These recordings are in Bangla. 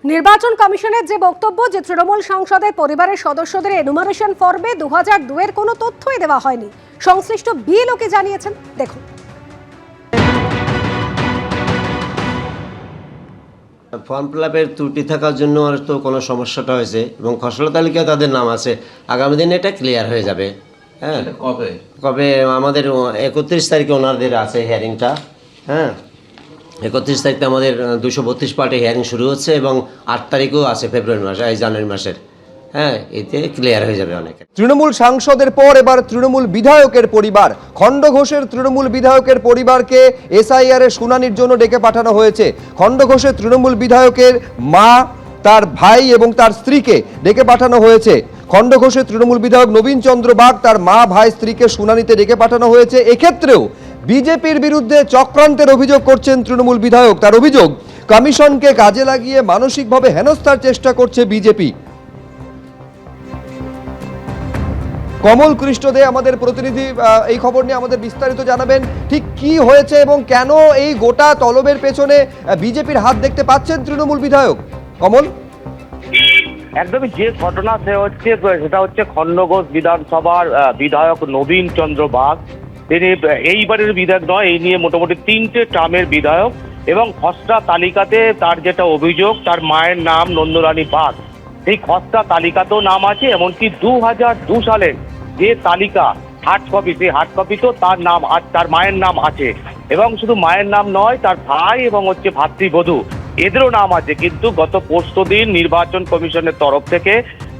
নির্বাচন কমিশনের যে বক্তব্য যে তৃণমূল সংসদের পরিবারের সদস্যদের এনুমারেশন ফর্মে 2002-এর কোনো তথ্যই দেওয়া হয়নি, সংশ্লিষ্ট বিএলওকে জানিয়েছেন। দেখুন। ফর্ম ফিল-আপের ত্রুটি থাকার জন্য তো কোনো সমস্যাটা হয়েছে এবং খসড়া তালিকায় তাদের নাম আছে। আগামী দিনে এটা ক্লিয়ার হয়ে যাবে। হ্যাঁ, কবে আমাদের 31 তারিখে ওনাদের আছে হিয়ারিংটা। হ্যাঁ, 31 তারিখে আমাদের 232 পার্টে হিয়ারিং শুরু হচ্ছে এবং 8 তারিখেও আছে ফেব্রুয়ারি মাসে, এই জানুয়ারি মাসের। হ্যাঁ, এতে ক্লিয়ার হয়ে যাবে অনেক। তৃণমূল সাংসদের পর এবার তৃণমূল বিধায়কের পরিবার, খণ্ডঘোষের তৃণমূল বিধায়কের পরিবারকে এসআইআর এর শুনানির জন্য ডেকে পাঠানো হয়েছে। খণ্ডঘোষের তৃণমূল বিধায়কের মা, তার ভাই এবং তার স্ত্রীকে ডেকে পাঠানো হয়েছে। খণ্ডঘোষের তৃণমূল বিধায়ক নবীন চন্দ্র বাগ, তার মা, ভাই, স্ত্রীকে শুনানিতে ডেকে পাঠানো হয়েছে। এক্ষেত্রেও বিজেপির বিরুদ্ধে চক্রান্তের অভিযোগ করছেন তৃণমূল বিধায়ক। তার অভিযোগ, কমিশনকে কাজে লাগিয়ে মানসিকভাবে হেনস্থার চেষ্টা করছে বিজেপি। কমল কৃষ্ণ দে আমাদের প্রতিনিধি, এই খবর নিয়ে আমাদের বিস্তারিত জানাবেন। ঠিক কি হয়েছে এবং কেন এই গোটা তলবের পেছনে বিজেপির হাত দেখতে পাচ্ছেন তৃণমূল বিধায়ক? কমল, একদমই যে ঘটনা সেটা হচ্ছে খণ্ডঘোষ বিধানসভার বিধায়ক নবীন চন্দ্র বাগ। তিনি এইবারের বিধায়ক নয়, এই নিয়ে মোটামুটি 3টে টার্মের বিধায়ক এবং খসড়া তালিকাতে তার যেটা অভিযোগ, তার মায়ের নাম নন্দরানী বাগ। সেই খসড়া তালিকাতেও নাম আছে, এমনকি 2002 সালের যে তালিকা হার্ড কপি, সেই হার্ড কপিতেও তার নাম আর তার মায়ের নাম আছে। এবং শুধু মায়ের নাম নয়, তার ভাই এবং ভাতৃবধূ এদেরও নাম আছে। কিন্তু গত পরশু দিন নির্বাচন কমিশনের তরফ থেকে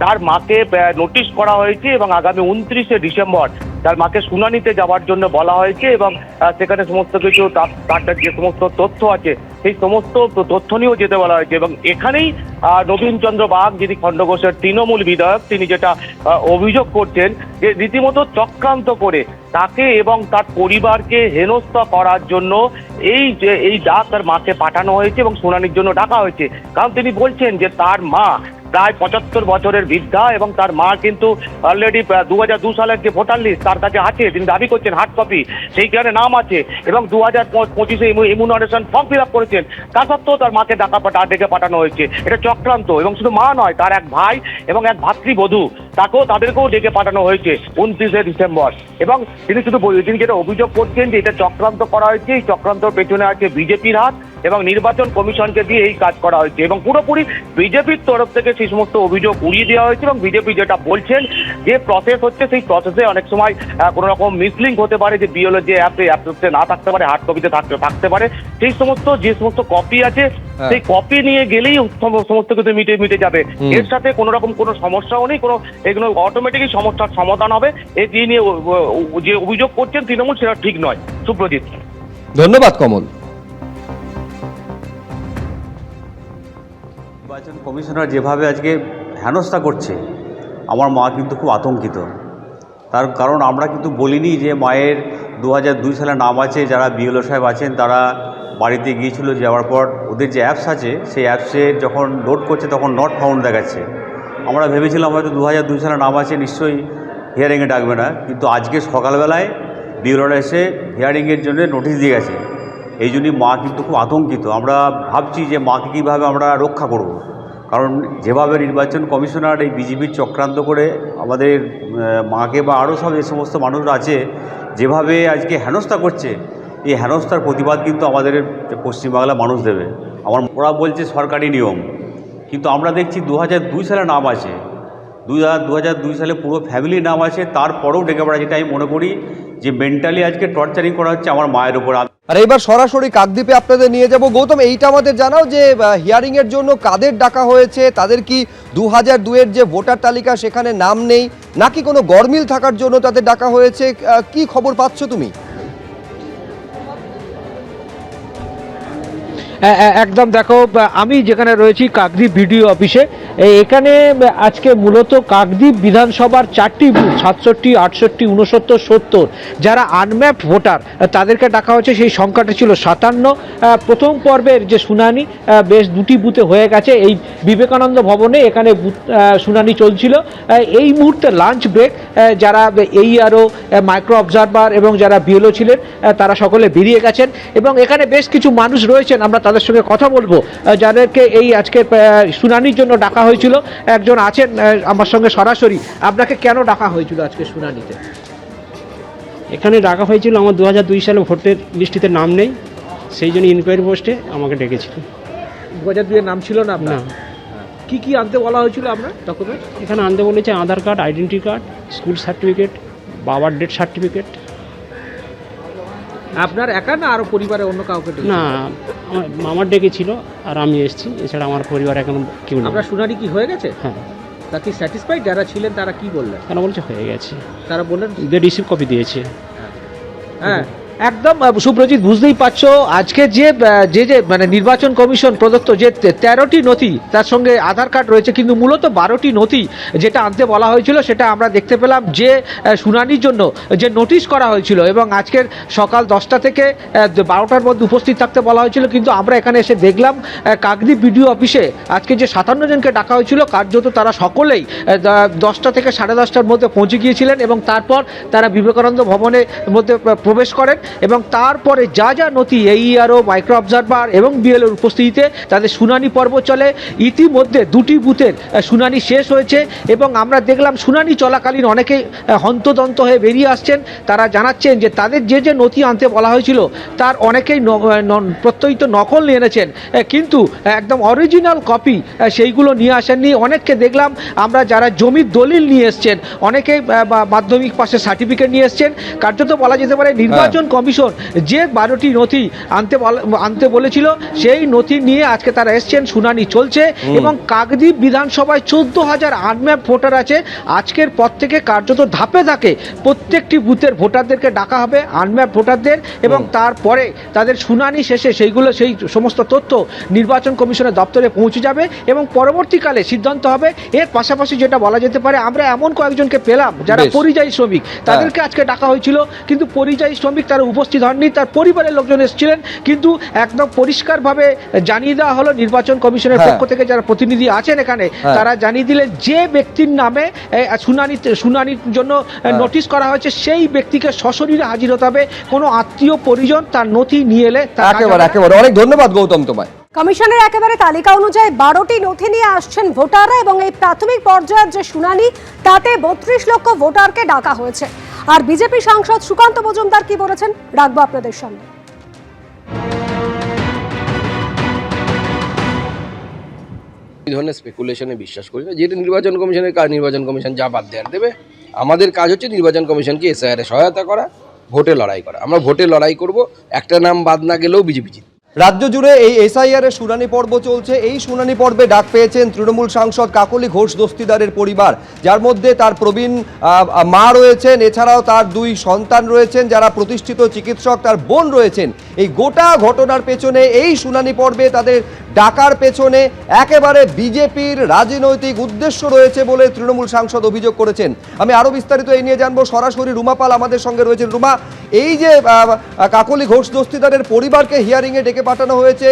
তার মাকে নোটিশ করা হয়েছে এবং আগামী 29শে ডিসেম্বর তার মাকে শুনানিতে যাওয়ার জন্য বলা হয়েছে এবং সেখানে সমস্ত কিছু তার যে সমস্ত তথ্য আছে সেই সমস্ত তথ্য নিয়েও যেতে বলা হয়েছে। এবং এখানেই নবীন চন্দ্র বাগ, যিনি খণ্ডঘোষের তৃণমূল বিধায়ক, তিনি যেটা অভিযোগ করছেন যে রীতিমতো চক্রান্ত করে তাকে এবং তার পরিবারকে হেনস্থা করার জন্য এই ডাক তার মাকে পাঠানো হয়েছে এবং শুনানির জন্য ডাকা হয়েছে। কারণ তিনি বলছেন যে তার মা প্রায় 75 বছরের বৃদ্ধা এবং তার মা কিন্তু অলরেডি 2002 সালের যে ভোটার লিস্ট তার কাছে আছে, তিনি দাবি করছেন হার্ড কপি, সেইখানে নাম আছে এবং 2025-এ ইমিউনাইজেশন ফর্ম ফিল আপ করেছেন। তা সত্ত্বেও তার মাকে ডেকে পাঠানো হয়েছে। এটা চক্রান্ত। এবং শুধু মা নয়, তার এক ভাই এবং এক ভাতৃবধূ তাদেরকেও ডেকে পাঠানো হয়েছে 29শে ডিসেম্বর। এবং তিনি যেটা অভিযোগ করছেন যে এটা চক্রান্ত করা হয়েছে, এই চক্রান্তর পেছনে আছে বিজেপির হাত এবং নির্বাচন কমিশনকে দিয়ে এই কাজ করা হয়েছে এবং পুরোপুরি বিজেপির তরফ থেকে সেই সমস্ত অভিযোগ উড়িয়ে দেওয়া হয়েছে। এবং বিজেপি যেটা বলছেন যে প্রসেস হচ্ছে, সেই প্রসেসে অনেক সময় কোনো রকম মিসলিঙ্ক হতে পারে, যে বিএলও যে অ্যাপে না থাকতে পারে, হার্ড কপিতে থাকতে পারে। সেই সমস্ত কপি আছে, সেই কপি নিয়ে গেলেই সমস্ত কিছু মিটে যাবে। এর সাথে কোনো রকম কোনো সমস্যাও নেই, এগুলো অটোমেটিকই সমস্যার সমাধান হবে। এই নিয়ে যে অভিযোগ করছেন তৃণমূল, সেটা ঠিক নয়। সুপ্রজিৎ, ধন্যবাদ কমল। নির্বাচন কমিশনার যেভাবে আজকে হেনস্থা করছে, আমার মা কিন্তু খুব আতঙ্কিত। তার কারণ আমরা কিন্তু বলিনি যে মায়ের 2002 সালে নাম আছে। যারা বিএলও সাহেব আছেন তারা বাড়িতে গিয়েছিল, যাওয়ার পর ওদের যে অ্যাপস আছে সেই অ্যাপসে যখন লোড করছে তখন নট ফাউন্ড দেখাচ্ছে। আমরা ভেবেছিলাম হয়তো 2002 সালে নাম আছে, নিশ্চয়ই হিয়ারিংয়ে ডাকবে না। কিন্তু আজকে সকালবেলায় বিএলওরা এসে হিয়ারিংয়ের জন্য নোটিশ দিয়ে গেছে। এই জন্যই মা কিন্তু খুব আতঙ্কিত। আমরা ভাবছি যে মাকে কীভাবে আমরা রক্ষা করব। কারণ যেভাবে নির্বাচন কমিশনার এই বিজেপির চক্রান্ত করে আমাদের মাকে বা আরও সব যে সমস্ত মানুষরা আছে যেভাবে আজকে হেনস্থা করছে, এই হেনস্থার প্রতিবাদ কিন্তু আমাদের পশ্চিমবাংলার মানুষ দেবে। ওরা বলছে সরকারি নিয়ম, কিন্তু আমরা দেখছি 2002 সালে নাম আছে, 2002 সালে পুরো ফ্যামিলির নাম আছে। তারপরেও ডেকে পড়া, যেটা আমি মনে করি যে মেন্টালি আজকে টর্চারিং করা হচ্ছে আমার মায়ের উপর। আর এবার সরাসরি কাকদ্বীপে আপনাদের নিয়ে যাব। গৌতম, এইটা আমাদের জানাও যে হিয়ারিং এর জন্য কাদের ডাকা হয়েছে, তাদের কি 2002-এর যে ভোটার তালিকা সেখানে নাম নেই, নাকি কোনো গরমিল থাকার জন্য তাদের ডাকা হয়েছে? কি খবর পাচ্ছ তুমি? একদম, দেখো, আমি যেখানে রয়েছি কাকদ্বীপ বিডিও অফিসে, এখানে আজকে মূলত কাকদ্বীপ বিধানসভার 4টি বুথ 67, 68, 69, 70 যারা আনম্যাপড ভোটার তাদেরকে ডাকা হয়েছে। সেই সংখ্যাটা ছিল 57। প্রথম পর্বের যে শুনানি বেশ 2টি বুথে হয়ে গেছে। এই বিবেকানন্দ ভবনে এখানে শুনানি চলছিল। এই মুহূর্তে লাঞ্চ ব্রেক। যারা AERO, মাইক্রো অবজারভার এবং যারা বিএলও ছিলেন তারা সকলে বেরিয়ে গেছেন এবং এখানে বেশ কিছু মানুষ রয়েছেন, আমরা তাদের সঙ্গে কথা বলবো, যাদেরকে এই আজকে শুনানির জন্য ডাকা হয়েছিল। একজন আছেন আমার সঙ্গে সরাসরি। আপনাকে কেন ডাকা হয়েছিল আজকে শুনানিতে? এখানে ডাকা হয়েছিল, আমার 2002 সালে ভোটের লিস্টিতে নাম নেই, সেই জন্য ইনকোয়ারি পোস্টে আমাকে ডেকেছিল। 2002 নাম ছিল না আপনার? না, কি কি আনতে বলা হয়েছিল আপনার ডকুমেন্ট? এখানে আনতে বলেছে Aadhaar card, identity card, school certificate, বাবার ডেথ সার্টিফিকেট। আপনার একা না আরো পরিবারে অন্য কাউকে? না, আমার ডেকেছিল আর আমি এসেছি, এছাড়া আমার পরিবার এখনো কেউ নেই। আপনার শুনানি কি হয়ে গেছে? হ্যাঁ। তা কি স্যাটিসফাইড যারা ছিলেন তারা কি বললেন? কেন বলছে হয়ে গেছে, তারা বললেন রিসিভ কপি দিয়েছে। হ্যাঁ, একদম সুব্রজিৎ, বুঝতেই পারছো আজকে যে মানে নির্বাচন কমিশন প্রদত্ত যে 13টি নথি, তার সঙ্গে আধার কার্ড রয়েছে, কিন্তু মূলত 12টি নথি যেটা আনতে বলা হয়েছিল সেটা আমরা দেখতে পেলাম যে শুনানির জন্য যে নোটিশ করা হয়েছিল এবং আজকের সকাল 10টা থেকে 12টার মধ্যে উপস্থিত থাকতে বলা হয়েছিল, কিন্তু আমরা এখানে এসে দেখলাম কাকদ্বীপ বিডিও অফিসে আজকে যে 57 জনকে ডাকা হয়েছিল কার্যত তারা সকলেই 10টা থেকে 10:30টার মধ্যে পৌঁছে গিয়েছিলেন এবং তারপর তারা বিবেকানন্দ ভবনের মধ্যে প্রবেশ করেন এবং তারপরে যা যা নথি এইআরও, মাইক্রো অবজারভার এবং বিএলওর উপস্থিতিতে তাদের শুনানি পর্ব চলে। ইতিমধ্যে 2টি বুথের শুনানি শেষ হয়েছে এবং আমরা দেখলাম শুনানি চলাকালীন অনেকেই হন্তদন্ত হয়ে বেরিয়ে আসছেন। তারা জানাচ্ছেন যে তাদের যে যে নথি আনতে বলা হয়েছিল তার অনেকেই প্রত্যয়িত নকল নিয়ে এনেছেন, কিন্তু একদম অরিজিনাল কপি সেইগুলো নিয়ে আসেননি। অনেককে দেখলাম আমরা যারা জমির দলিল নিয়ে এসছেন, অনেকেই মাধ্যমিক পাশের সার্টিফিকেট নিয়ে এসছেন। কার্যত বলা যেতে পারে নির্বাচন কমিশন যে 12টি নথি আনতে বলেছিল সেই নথি নিয়ে আজকে তারা এসছেন, শুনানি চলছে এবং কাকদ্বীপ বিধানসভায় 14,000 আনম্যাপ ভোটার আছে। আজকের পর থেকে কার্যত ধাপে ধাপে প্রত্যেকটি বুথের ভোটারদেরকে ডাকা হবে, আনম্যাপ ভোটারদের, এবং তারপরে তাদের শুনানি শেষে সেই সমস্ত তথ্য নির্বাচন কমিশনের দপ্তরে পৌঁছে যাবে এবং পরবর্তীকালে সিদ্ধান্ত হবে। এর পাশাপাশি যেটা বলা যেতে পারে, আমরা এমন কয়েকজনকে পেলাম যারা পরিযায়ী শ্রমিক, তাদেরকে আজকে ডাকা হয়েছিল, কিন্তু পরিযায়ী শ্রমিক তারা উপস্থিত হননি, তার পরিবারের লোকজন এসেছিলেন, কিন্তু একদম পরিষ্কারভাবে জানিয়ে দেওয়া হলো নির্বাচন কমিশনের পক্ষ থেকে যারা প্রতিনিধি আছেন এখানে, তারা জানিয়ে দিলেন যে ব্যক্তির নামে শুনানির জন্য নোটিশ করা হয়েছে সেই ব্যক্তিকে সশরীরে হাজির হতে হবে। কোনো আত্মীয় পরিজন তার নথি নিয়ে এলে একেবারে অনেক ধন্যবাদ গৌতম তোমায়। কমিশনের একেবারে তালিকা অনুযায়ী 12টি নথি নিয়ে আসছেন ভোটাররা এবং এই প্রাথমিক পর্যায়ের যে শুনানি তাতে 32 লক্ষ ভোটারকে ডাকা হয়েছে। আর বিজেপি সাংসদ সুকান্ত মজুমদার কি বলেছেন রাখবো আপনাদের সামনে। এই ধরনের স্পেকুলেশনে বিশ্বাস করি না, যেটা নির্বাচন কমিশনের কাজ, নির্বাচন কমিশন যা বাদ দেওয়ার দেবে। আমাদের কাজ হচ্ছে নির্বাচন কমিশনকে এসআইআর সহায়তা করা, ভোটে লড়াই করা। আমরা ভোটে লড়াই করব, একটা নাম বাদ না গেলেও বিজেপি জিতবে। রাজ্য জুড়ে এই এসআইআর এর শুনানি পর্ব চলছে। এই শুনানি পর্বে ডাক পেয়েছেন তৃণমূল সাংসদ কাকলি ঘোষ দস্তিদারের পরিবার, যার মধ্যে তার প্রবীণ মা রয়েছেন, এছাড়াও তার 2 সন্তান রয়েছেন যারা প্রতিষ্ঠিত চিকিৎসক, তার বোন রয়েছেন। এই গোটা ঘটনার পেছনে, এই শুনানি পর্বে তাদের ডাকার পেছনে একেবারে বিজেপির রাজনৈতিক উদ্দেশ্য রয়েছে বলে তৃণমূল সাংসদ অভিযোগ করেছেন। আমি আরো বিস্তারিত এই নিয়ে জানবো, সরাসরি রুমা পাল আমাদের সঙ্গে রয়েছেন। রুমা, এই যে কাকলি ঘোষ দস্তিদারের পরিবারকে হিয়ারিং এ ডেকে পাঠানো হয়েছে,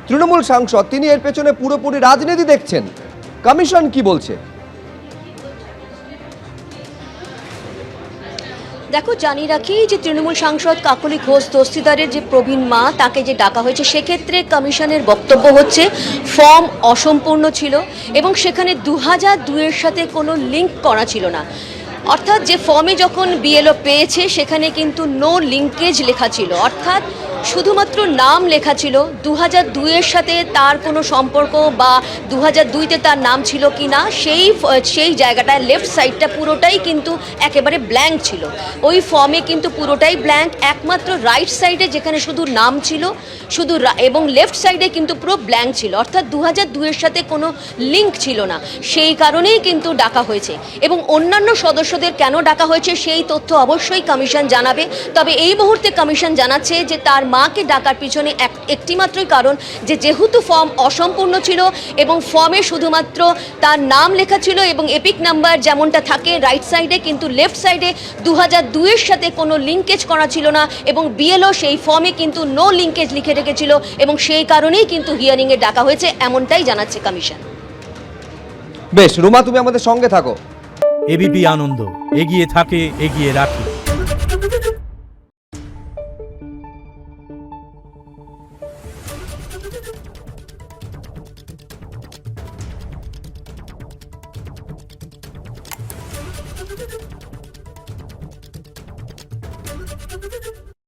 তৃণমূল সাংসদ তিনি এর পেছনে পুরোপুরি রাজনীতি দেখছেন, কমিশন কি বলছে? দেখো, জানিয়ে রাখি যে তৃণমূল সাংসদ কাকলি ঘোষ দস্তিদারের যে প্রবীণ মা, তাকে যে ডাকা হয়েছে, সেক্ষেত্রে কমিশনের বক্তব্য হচ্ছে ফর্ম অসম্পূর্ণ ছিল এবং সেখানে 2002-এর সাথে কোনো লিঙ্ক করা ছিল না। অর্থাৎ যে ফর্মে যখন বিএলও পেয়েছে সেখানে কিন্তু নো লিঙ্কেজ লেখা ছিল, অর্থাৎ শুধুমাত্র নাম লেখা ছিল। 2002-এর সাথে তার কোনো সম্পর্ক বা 2002-তে তার নাম ছিল কি না সেই জায়গাটায় লেফট সাইডটা পুরোটাই কিন্তু একেবারে ব্ল্যাঙ্ক ছিল। ওই ফর্মে কিন্তু পুরোটাই ব্ল্যাঙ্ক, একমাত্র রাইট সাইডে যেখানে শুধু নাম ছিল এবং লেফট সাইডে কিন্তু পুরো ব্ল্যাঙ্ক ছিল, অর্থাৎ 2002-এর সাথে কোনো লিঙ্ক ছিল না। সেই কারণেই কিন্তু ডাকা হয়েছে এবং অন্যান্য সদস্যদের কেন ডাকা হয়েছে সেই তথ্য অবশ্যই কমিশন জানাবে। তবে এই মুহূর্তে কমিশন জানাচ্ছে যে তার মাকে ডাকার পিছনে একটিমাত্রই কারণ, যে যেহেতু ফর্ম অসম্পূর্ণ ছিল এবং ফর্মে শুধুমাত্র তার নাম লেখা ছিল এবং এপিক নাম্বার যেমনটা থাকে রাইট সাইডে, কিন্তু লেফট সাইডে 2002-এর সাথে কোনো লিঙ্কেজ করা ছিল না এবং বিএলও সেই ফর্মে কিন্তু নো লিঙ্কেজ লিখে রেখেছিল এবং সেই কারণেই কিন্তু হিয়ারিংয়ে ডাকা হয়েছে, এমনটাই জানাচ্ছে কমিশন। বেশ রুমা, তুমি আমাদের সঙ্গে থাকো। এবিপি আনন্দ, এগিয়ে থাকে, এগিয়ে রাখে।